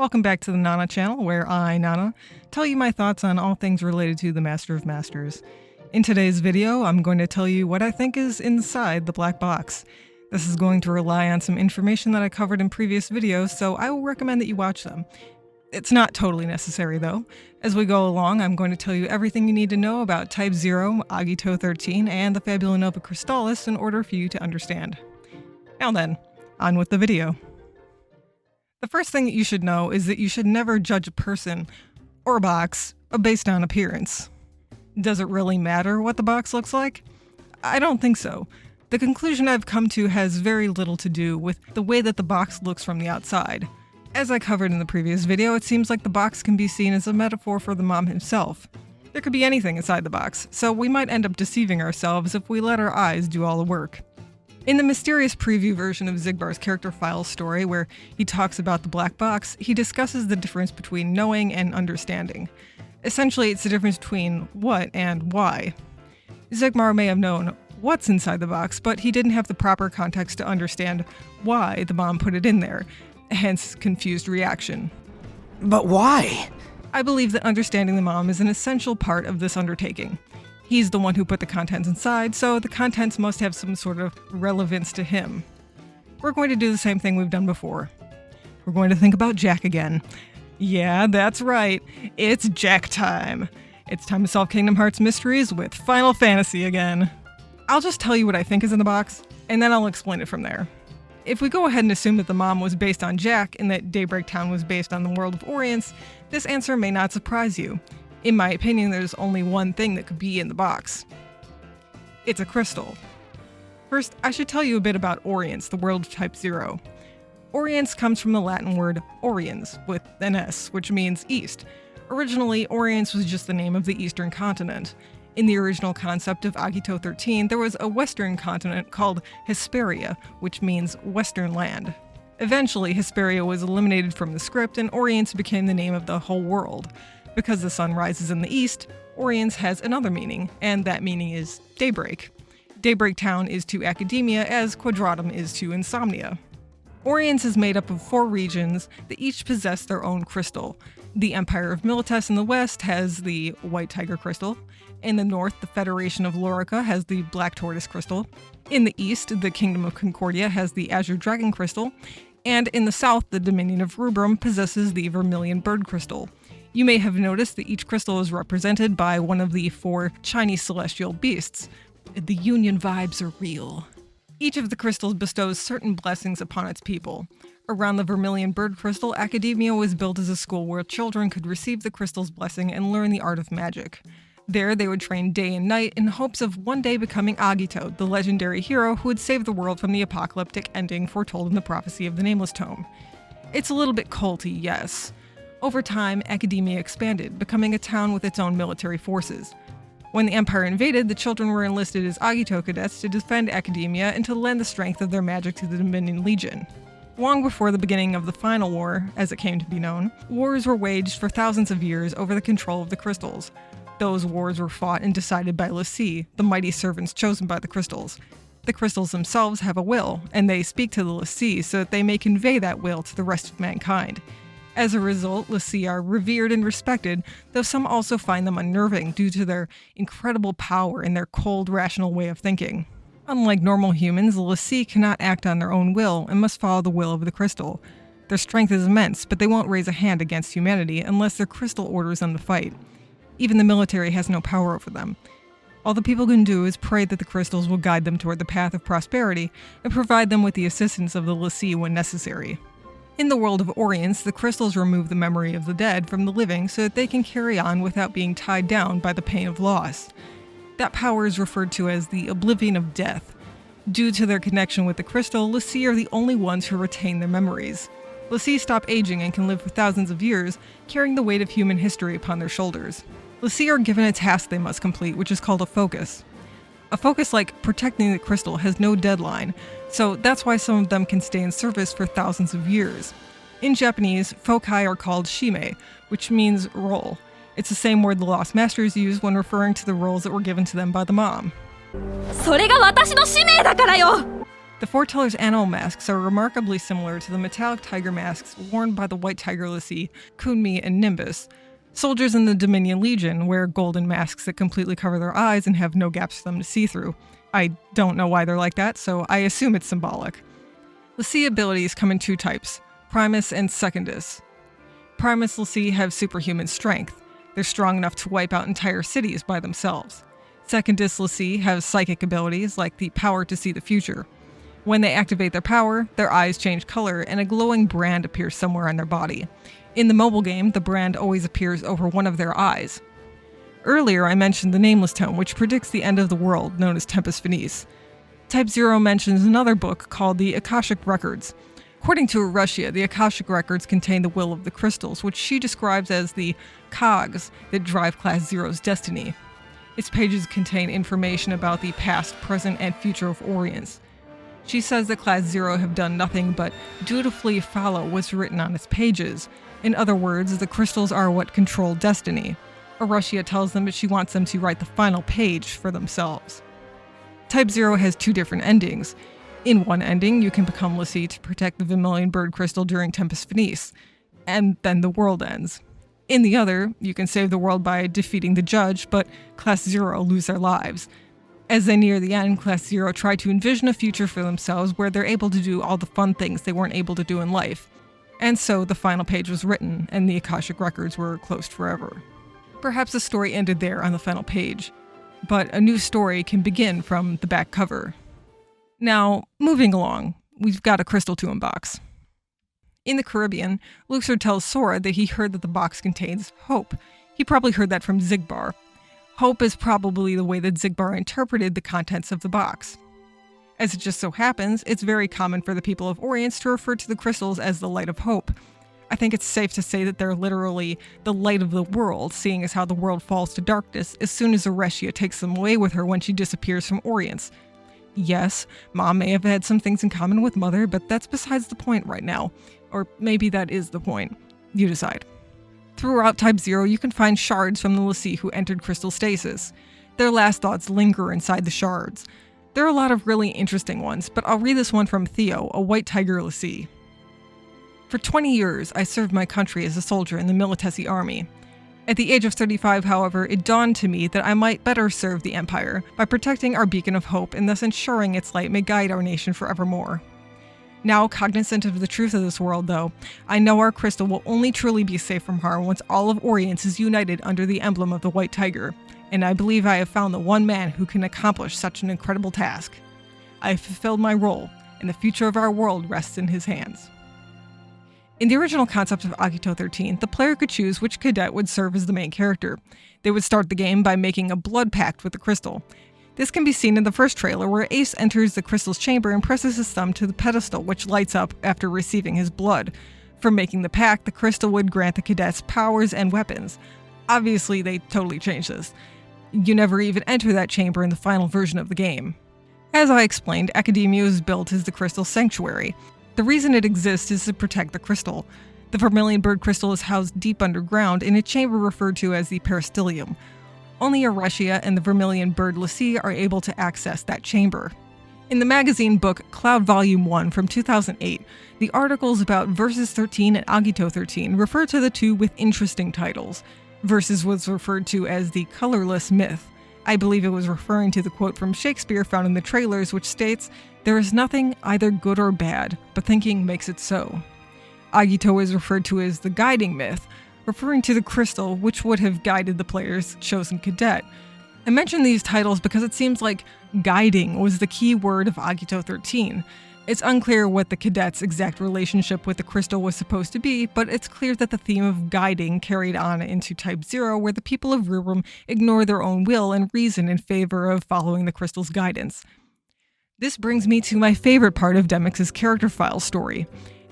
Welcome back to the Nana channel, where I, Nana, tell you my thoughts on all things related to the Master of Masters. In today's video, I'm going to tell you what I think is inside the black box. This is going to rely on some information that I covered in previous videos, so I will recommend that you watch them. It's not totally necessary, though. As we go along, I'm going to tell you everything you need to know about Type 0, Agito XIII, and the Fabula Nova Crystallis in order for you to understand. Now then, on with the video. The first thing that you should know is that you should never judge a person or a box based on appearance. Does it really matter what the box looks like? I don't think so. The conclusion I've come to has very little to do with the way that the box looks from the outside. As I covered in the previous video, it seems like the box can be seen as a metaphor for the mom himself. There could be anything inside the box, so we might end up deceiving ourselves if we let our eyes do all the work. In the mysterious preview version of Xigbar's character file story, where he talks about the black box, he discusses the difference between knowing and understanding. Essentially, it's the difference between what and why. Xigbar may have known what's inside the box, but he didn't have the proper context to understand why the mom put it in there, hence confused reaction. But why? I believe that understanding the mom is an essential part of this undertaking. He's the one who put the contents inside, so the contents must have some sort of relevance to him. We're going to do the same thing we've done before. We're going to think about Jack again. Yeah, that's right. It's Jack time. It's time to solve Kingdom Hearts mysteries with Final Fantasy again. I'll just tell you what I think is in the box, and then I'll explain it from there. If we go ahead and assume that the mom was based on Jack and that Daybreak Town was based on the World of Orience, this answer may not surprise you. In my opinion, there's only one thing that could be in the box. It's a crystal. First, I should tell you a bit about Orience, the world of Type 0. Orience comes from the Latin word oriens, with an S, which means east. Originally, Orience was just the name of the eastern continent. In the original concept of Agito XIII, there was a western continent called Hesperia, which means western land. Eventually, Hesperia was eliminated from the script, and Orience became the name of the whole world. Because the sun rises in the east, Orience has another meaning, and that meaning is daybreak. Daybreak Town is to academia as Quadratum is to insomnia. Orience is made up of 4 regions that each possess their own crystal. The Empire of Milites in the west has the White Tiger Crystal. In the north, the Federation of Lorica has the Black Tortoise Crystal. In the east, the Kingdom of Concordia has the Azure Dragon Crystal. And in the south, the Dominion of Rubrum possesses the Vermilion Bird Crystal. You may have noticed that each crystal is represented by one of the 4 Chinese celestial beasts. The union vibes are real. Each of the crystals bestows certain blessings upon its people. Around the Vermilion Bird Crystal, academia was built as a school where children could receive the crystal's blessing and learn the art of magic. There, they would train day and night in hopes of one day becoming Agito, the legendary hero who would save the world from the apocalyptic ending foretold in the prophecy of the Nameless Tome. It's a little bit culty, yes. Over time, academia expanded, becoming a town with its own military forces. When the Empire invaded, the children were enlisted as Agito cadets to defend academia and to lend the strength of their magic to the Dominion Legion. Long before the beginning of the Final War, as it came to be known, wars were waged for thousands of years over the control of the crystals. Those wars were fought and decided by l'Cie, the mighty servants chosen by the crystals. The crystals themselves have a will, and they speak to the l'Cie so that they may convey that will to the rest of mankind. As a result, l'Cie are revered and respected, though some also find them unnerving due to their incredible power and their cold, rational way of thinking. Unlike normal humans, the l'Cie cannot act on their own will and must follow the will of the crystal. Their strength is immense, but they won't raise a hand against humanity unless their crystal orders them to fight. Even the military has no power over them. All the people can do is pray that the crystals will guide them toward the path of prosperity and provide them with the assistance of the l'Cie when necessary. In the World of Orience, the crystals remove the memory of the dead from the living so that they can carry on without being tied down by the pain of loss. That power is referred to as the oblivion of death. Due to their connection with the crystal, l'Cie are the only ones who retain their memories. l'Cie stop aging and can live for thousands of years, carrying the weight of human history upon their shoulders. l'Cie are given a task they must complete, which is called a focus. A focus like protecting the crystal has no deadline, so that's why some of them can stay in service for thousands of years. In Japanese, foci are called shime, which means role. It's the same word the Lost Masters use when referring to the roles that were given to them by the mom. それが私の使命だからよ! The foreteller's animal masks are remarkably similar to the metallic tiger masks worn by the White Tiger Lassie, Kunmi, and Nimbus. Soldiers in the Dominion Legion wear golden masks that completely cover their eyes and have no gaps for them to see through. I don't know why they're like that, so I assume it's symbolic. Lassie abilities come in two types, Primus and Secundus. Primus Lassie have superhuman strength. They're strong enough to wipe out entire cities by themselves. Secundus Lassie have psychic abilities like the power to see the future. When they activate their power, their eyes change color and a glowing brand appears somewhere on their body. In the mobile game, the brand always appears over one of their eyes. Earlier, I mentioned the Nameless Tome, which predicts the end of the world, known as Tempus Finis. Type 0 mentions another book called the Akashic Records. According to Arushia, the Akashic Records contain the will of the crystals, which she describes as the cogs that drive Class Zero's destiny. Its pages contain information about the past, present, and future of Orience. She says that Class Zero have done nothing but dutifully follow what's written on its pages. In other words, the crystals are what control destiny. Arushia tells them that she wants them to write the final page for themselves. Type 0 has two different endings. In one ending, you can become Lassie to protect the Vermilion Bird Crystal during Tempus Finis, and then the world ends. In the other, you can save the world by defeating the judge, but Class 0 lose their lives. As they near the end, Class 0 try to envision a future for themselves where they're able to do all the fun things they weren't able to do in life. And so the final page was written, and the Akashic Records were closed forever. Perhaps the story ended there on the final page, but a new story can begin from the back cover. Now, moving along, we've got a crystal to unbox. In the Caribbean, Luxor tells Sora that he heard that the box contains hope. He probably heard that from Xigbar. Hope is probably the way that Xigbar interpreted the contents of the box. As it just so happens, it's very common for the people of Orience to refer to the crystals as the Light of Hope. I think it's safe to say that they're literally the light of the world, seeing as how the world falls to darkness as soon as Arushia takes them away with her when she disappears from Orience. Yes, Mom may have had some things in common with Mother, but that's besides the point right now. Or maybe that is the point. You decide. Throughout Type 0, you can find shards from the Lassie who entered crystal stasis. Their last thoughts linger inside the shards. There are a lot of really interesting ones, but I'll read this one from Theo, a White Tiger Lassie. For 20 years, I served my country as a soldier in the Militesi army. At the age of 35, however, it dawned to me that I might better serve the Empire by protecting our beacon of hope and thus ensuring its light may guide our nation forevermore. Now, cognizant of the truth of this world, though, I know our crystal will only truly be safe from harm once all of Orience is united under the emblem of the White Tiger, and I believe I have found the one man who can accomplish such an incredible task. I have fulfilled my role, and the future of our world rests in his hands. In the original concept of Agito XIII, the player could choose which cadet would serve as the main character. They would start the game by making a blood pact with the crystal. This can be seen in the first trailer where Ace enters the crystal's chamber and presses his thumb to the pedestal, which lights up after receiving his blood. For making the pact, the crystal would grant the cadets powers and weapons. Obviously, they totally changed this. You never even enter that chamber in the final version of the game. As I explained, Academia was built as the crystal sanctuary. The reason it exists is to protect the crystal. The Vermilion Bird Crystal is housed deep underground in a chamber referred to as the Peristilium. Only Arushia and the Vermilion Bird Lassie are able to access that chamber. In the magazine book Cloud Volume 1 from 2008, the articles about Versus 13 and Agito XIII refer to the two with interesting titles. Versus was referred to as the colorless myth. I believe it was referring to the quote from Shakespeare found in the trailers, which states, "There is nothing either good or bad, but thinking makes it so." Agito is referred to as the guiding myth, referring to the crystal which would have guided the player's chosen cadet. I mention these titles because it seems like guiding was the key word of Agito XIII. It's unclear what the cadet's exact relationship with the crystal was supposed to be, but it's clear that the theme of guiding carried on into Type 0, where the people of Rurum ignore their own will and reason in favor of following the crystal's guidance. This brings me to my favorite part of Demyx's character file story.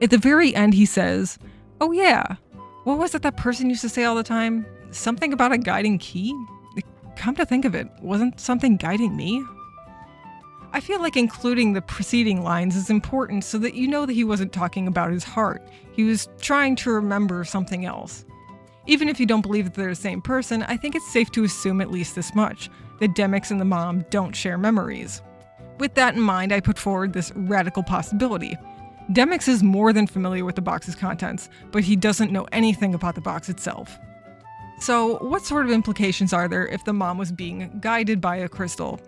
At the very end he says, "Oh yeah, what was it that person used to say all the time? Something about a guiding key? Come to think of it, wasn't something guiding me?" I feel like including the preceding lines is important so that you know that he wasn't talking about his heart. He was trying to remember something else. Even if you don't believe that they're the same person, I think it's safe to assume at least this much, that Demyx and the mom don't share memories. With that in mind, I put forward this radical possibility. Demyx is more than familiar with the box's contents, but he doesn't know anything about the box itself. So, what sort of implications are there if the mom was being guided by a crystal?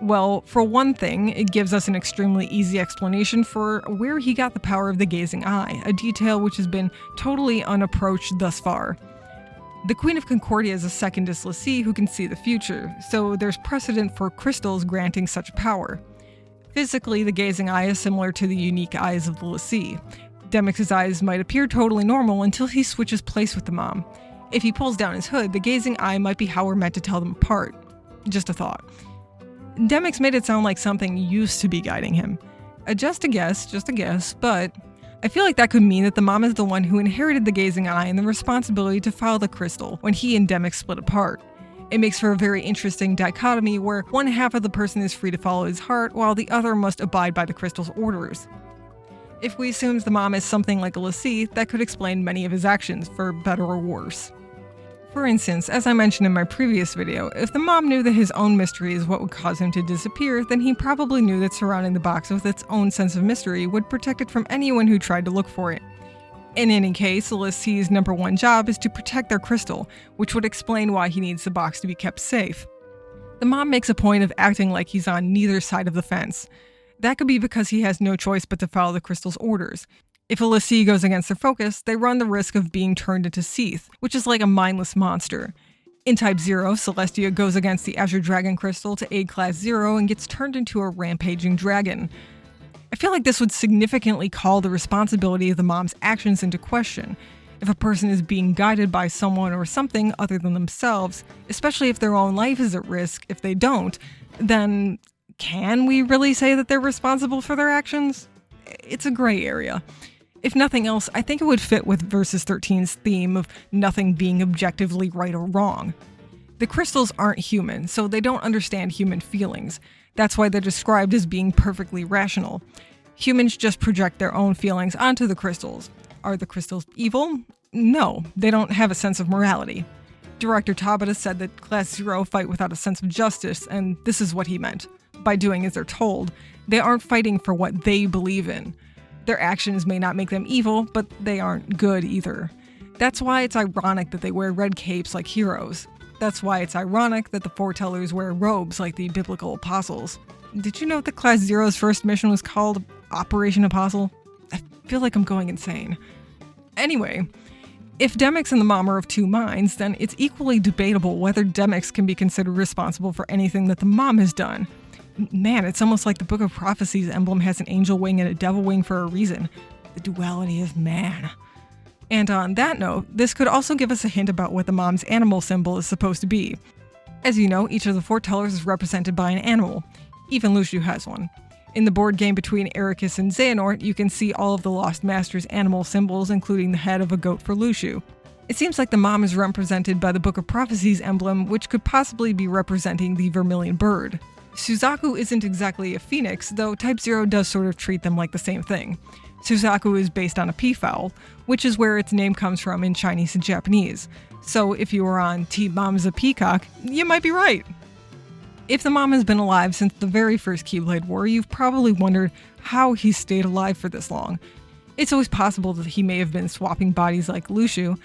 Well, for one thing, it gives us an extremely easy explanation for where he got the power of the gazing eye, a detail which has been totally unapproached thus far. The Queen of Concordia is a secondess l'Cie who can see the future, so there's precedent for crystals granting such power. Physically, the gazing eye is similar to the unique eyes of the l'Cie. Demyx's eyes might appear totally normal until he switches place with the mom. If he pulls down his hood, the gazing eye might be how we're meant to tell them apart. Just a thought. Demyx made it sound like something used to be guiding him. Just a guess, but I feel like that could mean that the mom is the one who inherited the gazing eye and the responsibility to follow the crystal when he and Demyx split apart. It makes for a very interesting dichotomy where one half of the person is free to follow his heart while the other must abide by the crystal's orders. If we assume the mom is something like a l'Cie, that could explain many of his actions, for better or worse. For instance, as I mentioned in my previous video, if the mom knew that his own mystery is what would cause him to disappear, then he probably knew that surrounding the box with its own sense of mystery would protect it from anyone who tried to look for it. In any case, the l'Cie's number one job is to protect their crystal, which would explain why he needs the box to be kept safe. The mom makes a point of acting like he's on neither side of the fence. That could be because he has no choice but to follow the crystal's orders. If a l'Cie goes against their focus, they run the risk of being turned into Seath, which is like a mindless monster. In Type 0, Celestia goes against the Azure Dragon Crystal to aid Class 0 and gets turned into a rampaging dragon. I feel like this would significantly call the responsibility of the mom's actions into question. If a person is being guided by someone or something other than themselves, especially if their own life is at risk if they don't, then can we really say that they're responsible for their actions? It's a gray area. If nothing else, I think it would fit with Versus 13's theme of nothing being objectively right or wrong. The crystals aren't human, so they don't understand human feelings. That's why they're described as being perfectly rational. Humans just project their own feelings onto the crystals. Are the crystals evil? No, they don't have a sense of morality. Director Tabata said that Class 0 fight without a sense of justice, and this is what he meant. By doing as they're told, they aren't fighting for what they believe in. Their actions may not make them evil, but they aren't good either. That's why it's ironic that they wear red capes like heroes. That's why it's ironic that the foretellers wear robes like the biblical apostles. Did you know that Class 0's first mission was called Operation Apostle? I feel like I'm going insane. Anyway, if Demyx and the mom are of two minds, then it's equally debatable whether Demyx can be considered responsible for anything that the mom has done. Man, it's almost like the Book of Prophecy's emblem has an angel wing and a devil wing for a reason. The duality of man. And on that note, this could also give us a hint about what the mom's animal symbol is supposed to be. As you know, each of the foretellers is represented by an animal. Even Lucio has one. In the board game between Ericus and Xehanort, you can see all of the Lost Master's animal symbols, including the head of a goat for Lucio. It seems like the mom is represented by the Book of Prophecy's emblem, which could possibly be representing the vermilion bird. Suzaku isn't exactly a phoenix, though Type 0 does sort of treat them like the same thing. Suzaku is based on a peafowl, which is where its name comes from in Chinese and Japanese. So if you were on Team Mom's a peacock, you might be right. If the mom has been alive since the very first Keyblade War, you've probably wondered how he stayed alive for this long. It's always possible that he may have been swapping bodies like Lucio,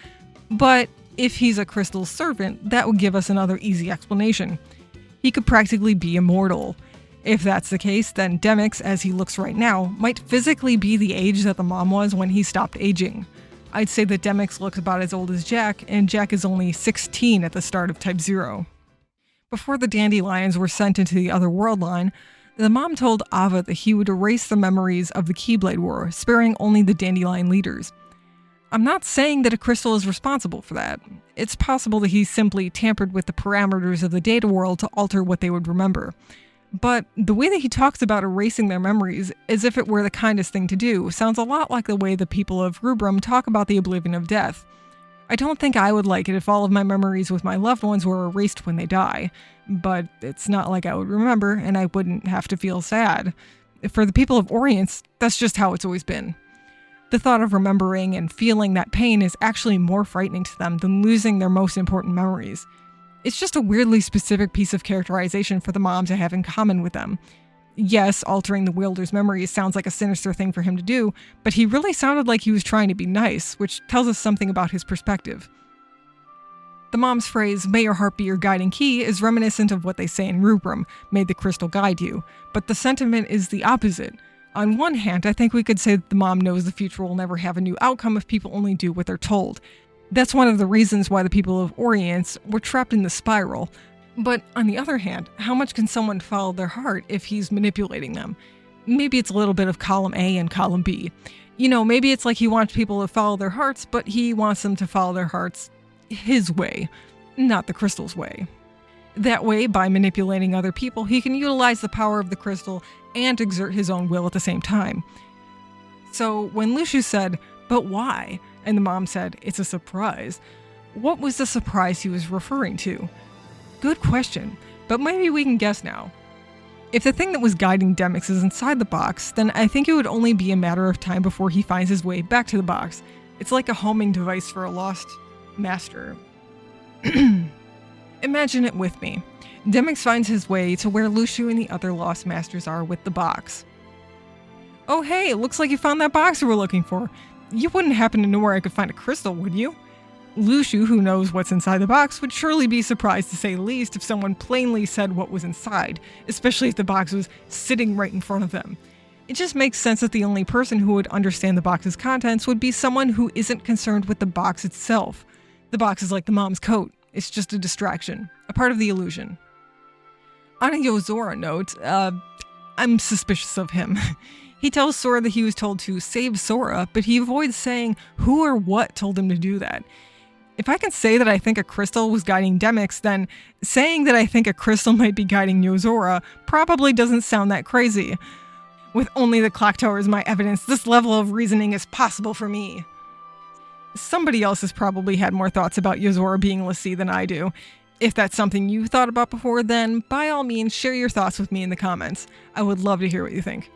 but if he's a crystal servant, that would give us another easy explanation. He could practically be immortal. If that's the case, then Demyx, as he looks right now, might physically be the age that the mom was when he stopped aging. I'd say that Demyx looks about as old as Jack, and Jack is only 16 at the start of Type 0. Before the dandelions were sent into the other world line, the mom told Ava that he would erase the memories of the Keyblade War, sparing only the dandelion leaders. I'm not saying that a crystal is responsible for that. It's possible that he simply tampered with the parameters of the data world to alter what they would remember. But the way that he talks about erasing their memories as if it were the kindest thing to do sounds a lot like the way the people of Rubrum talk about the oblivion of death. I don't think I would like it if all of my memories with my loved ones were erased when they die, but it's not like I would remember and I wouldn't have to feel sad. For the people of Orience, that's just how it's always been. The thought of remembering and feeling that pain is actually more frightening to them than losing their most important memories. It's just a weirdly specific piece of characterization for the mom to have in common with them. Yes, altering the wielder's memories sounds like a sinister thing for him to do, but he really sounded like he was trying to be nice, which tells us something about his perspective. The mom's phrase, "May your heart be your guiding key," is reminiscent of what they say in Rubrum, "May the crystal guide you," but the sentiment is the opposite. On one hand, I think we could say that the mom knows the future will never have a new outcome if people only do what they're told. That's one of the reasons why the people of Orience were trapped in the spiral. But on the other hand, how much can someone follow their heart if he's manipulating them? Maybe it's a little bit of column A and column B. Maybe it's like he wants people to follow their hearts, but he wants them to follow their hearts his way, not the crystal's way. That way, by manipulating other people, he can utilize the power of the crystal and exert his own will at the same time. So when Lucius said, "But why?" and the mom said, "It's a surprise," what was the surprise he was referring to? Good question, but maybe we can guess now. If the thing that was guiding Demyx is inside the box, then I think it would only be a matter of time before he finds his way back to the box. It's like a homing device for a lost master. Imagine it with me. Demyx finds his way to where Lucius and the other lost masters are with the box. "Oh hey, it looks like you found that box you were looking for. You wouldn't happen to know where I could find a crystal, would you?" Lucius, who knows what's inside the box, would surely be surprised to say the least if someone plainly said what was inside, especially if the box was sitting right in front of them. It just makes sense that the only person who would understand the box's contents would be someone who isn't concerned with the box itself. The box is like the mom's coat. It's just a distraction, a part of the illusion. On a Yozora note, I'm suspicious of him. He tells Sora that he was told to save Sora, but he avoids saying who or what told him to do that. If I can say that I think a crystal was guiding Demyx, then saying that I think a crystal might be guiding Yozora probably doesn't sound that crazy. With only the clock tower as my evidence, this level of reasoning is possible for me. Somebody else has probably had more thoughts about Yozora being l'Cie than I do. If that's something you thought about before, then by all means share your thoughts with me in the comments. I would love to hear what you think.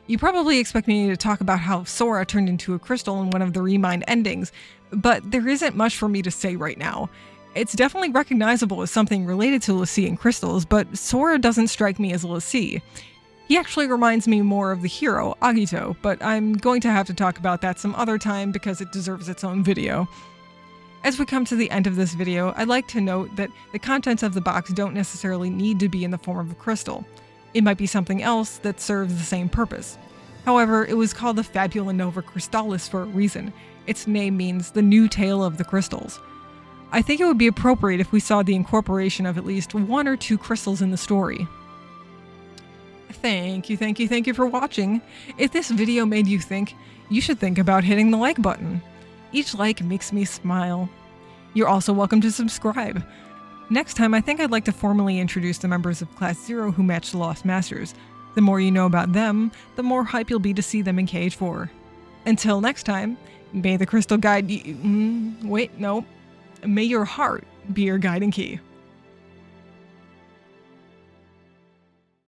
You probably expect me to talk about how Sora turned into a crystal in one of the Remind endings, but there isn't much for me to say right now. It's definitely recognizable as something related to l'Cie and crystals, but Sora doesn't strike me as l'Cie. He actually reminds me more of the hero, Agito, but I'm going to have to talk about that some other time because it deserves its own video. As we come to the end of this video, I'd like to note that the contents of the box don't necessarily need to be in the form of a crystal. It might be something else that serves the same purpose. However, it was called the Fabula Nova Crystallis for a reason. Its name means the new tale of the crystals. I think it would be appropriate if we saw the incorporation of at least one or two crystals in the story. Thank you for watching. If this video made you think, you should think about hitting the like button. Each like makes me smile. You're also welcome to subscribe. Next time, I think I'd like to formally introduce the members of Class 0 who match the Lost Masters. The more you know about them, the more hype you'll be to see them in KH4. Until next time, may the crystal guide you. Wait, no. May your heart be your guiding key.